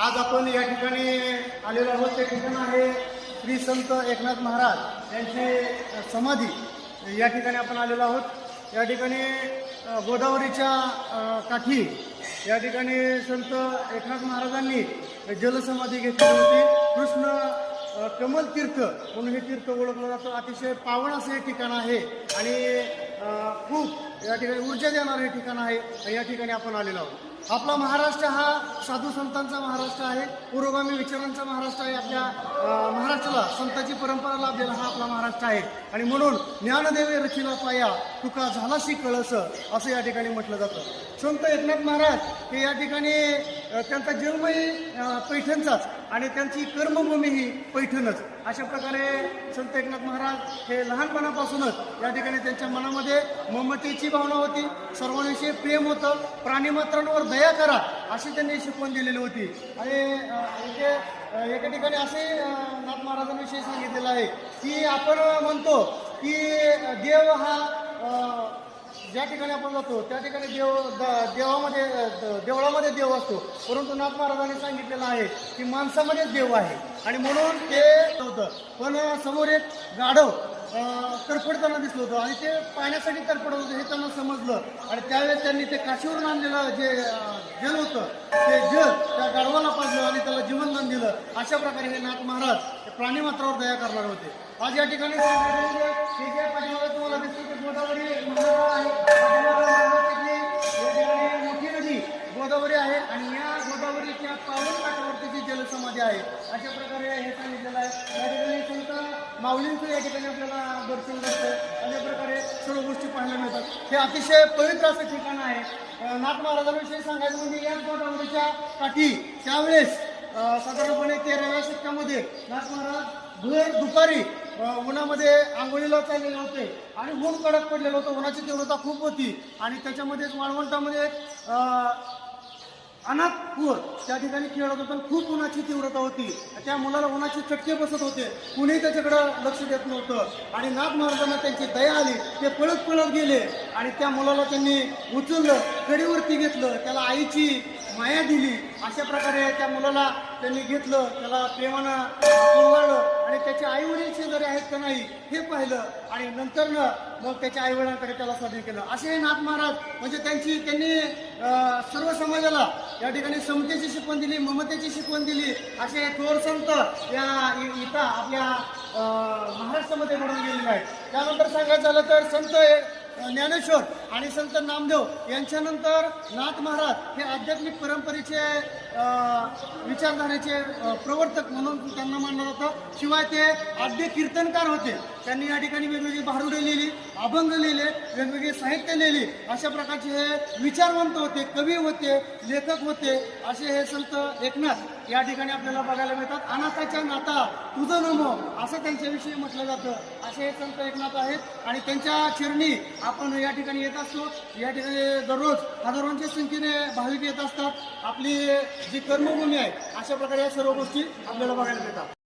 आज आपण या ठिकाणी आलेलो आहोत. ते ठिकाण आहे श्री संत एकनाथ महाराज यांची समाधी. या ठिकाणी आपण आलेलो आहोत. या ठिकाणी गोदावरीच्या काठी या ठिकाणी संत एकनाथ महाराजांनी जलसमाधी घेतली होती. कृष्ण कमल तीर्थ म्हणून हे तीर्थ ओळखलं जातं. अतिशय पावन असं हे ठिकाण आहे आणि खूप या ठिकाणी ऊर्जा देणारं हे ठिकाण आहे. या ठिकाणी आपण आलेलो आहोत. आपला महाराष्ट्र हा साधू संतांचा महाराष्ट्र आहे, पुरोगामी विचारांचा महाराष्ट्र आहे. आपल्या महाराष्ट्राला संतांची परंपरा लाभलेला हा आपला महाराष्ट्र आहे आणि म्हणून ज्ञानदेवे रचिला पाया तुका झालाशी कळस असं या ठिकाणी म्हटलं जातं. संत एकनाथ महाराज हे या ठिकाणी त्यांचा जन्मही पैठणचाच आणि त्यांची कर्मभूमी ही पैठणच. अशा प्रकारे संत एकनाथ महाराज हे लहानपणापासूनच या ठिकाणी त्यांच्या मनामध्ये ममतेची भावना होती, सर्वांविषयी प्रेम होतं, प्राणीमात्रांवर दया करा अशी त्यांनी शिकवण दिलेली होती. आणि एका ठिकाणी असे नाथ महाराजांविषयी सांगितलेलं आहे की आपण म्हणतो की देव हा ज्या ठिकाणी आपण जातो त्या ठिकाणी देवळामध्ये देव असतो, परंतु नाथ महाराजांनी सांगितलेलं आहे की माणसामध्येच देव आहे आणि म्हणून ते होतं. पण समोर एक गाढव तरफडताना दिसलं होतं आणि ते पाण्यासाठी तरफडत होतं हे त्यांना समजलं आणि त्यावेळेस त्यांनी ते काशीवरून आणलेलं जे जल होतं ते जल त्या गाढवाला पाजलं आणि त्याला जीवनदान दिलं. अशा प्रकारे हे नाथ महाराज प्राणीमात्रावर दया करणार होते. आज या ठिकाणी तुम्हाला दिसतं की गोदावरी मोठी नदी गोदावरी आहे आणि या गोदावरीच्या पावन काठावरती जी जलसमाधी आहे. अशा प्रकारे हे सांगितलेलं आहे. या ठिकाणी संत माऊलींचं या ठिकाणी आपल्याला दर्शन घडतं. अशा प्रकारे सर्व गोष्टी पाहायला मिळतात. हे अतिशय पवित्र असं ठिकाण आहे. नाथ महाराजांविषयी सांगायचं म्हणजे या गोदावरीच्या काठी त्यावेळेस साधारणपणे 13व्या शतकामध्ये नाथ महाराज भर दुपारी उन्हामध्ये आंघोळीला चाललेले होते आणि ऊन कडक पडलेलं होतं. उन्हाची तीव्रता खूप होती आणि त्याच्यामध्येच वाळवंटामध्ये अनाथ पूर त्या ठिकाणी खेळत होतं. खूप उन्हाची तीव्रता होती. त्या मुलाला उन्हाचे चटके बसत होते. कुणीही त्याच्याकडं लक्ष देत नव्हतं आणि नाथ महाराजांना त्यांची दया आली. ते पळत पळत गेले आणि त्या मुलाला त्यांनी उचललं, कडीवरती घेतलं, त्याला आईची माया दिली. अशा प्रकारे त्या मुलाला त्यांनी घेतलं, त्याला प्रेमानं ओवाळलं आणि त्याचे आईवडील शेजारी आहेत का नाही हे पाहिलं आणि नंतरनं मग त्याच्या आईवडिलांकडे त्याला स्वाधीन केलं. असे हे नाथ महाराज म्हणजे त्यांनी सर्व समाजाला या ठिकाणी समतेची शिकवण दिली, ममतेची शिकवण दिली. असे थोर संत या इथं आपल्या महाराष्ट्रामध्ये घडून गेलेले आहेत. त्यानंतर सांगायचं झालं तर संत ज्ञानेश्वर आणि संत नामदेव यांच्यानंतर नाथ महाराज हे आध्यात्मिक परंपरेचे विचारधारेचे प्रवर्तक म्हणून त्यांना मानलं जातं. शिवाय ते आद्य कीर्तनकार होते. त्यांनी या ठिकाणी वेगवेगळी भारुडे लिहिली, अभंग लिहिले, वेगवेगळे साहित्य लिहिली. अशा प्रकारचे हे विचारवंत होते, कवी होते, लेखक होते. असे हे संत एकनाथ या ठिकाणी आपल्याला बघायला मिळतात. अनाथाच्या नाथा तुझं नमो असं त्यांच्याविषयी म्हटलं जातं. असे हे संत एकनाथ आहेत आणि त्यांच्या चरणी आपण या ठिकाणी येत असतो. या ठिकाणी दररोज हजारोंच्या संख्येने भाविक येत असतात. आपली जी कर्मभूमी आहे अशा प्रकारे या सर्व गोष्टी आपल्याला बघायला मिळतात.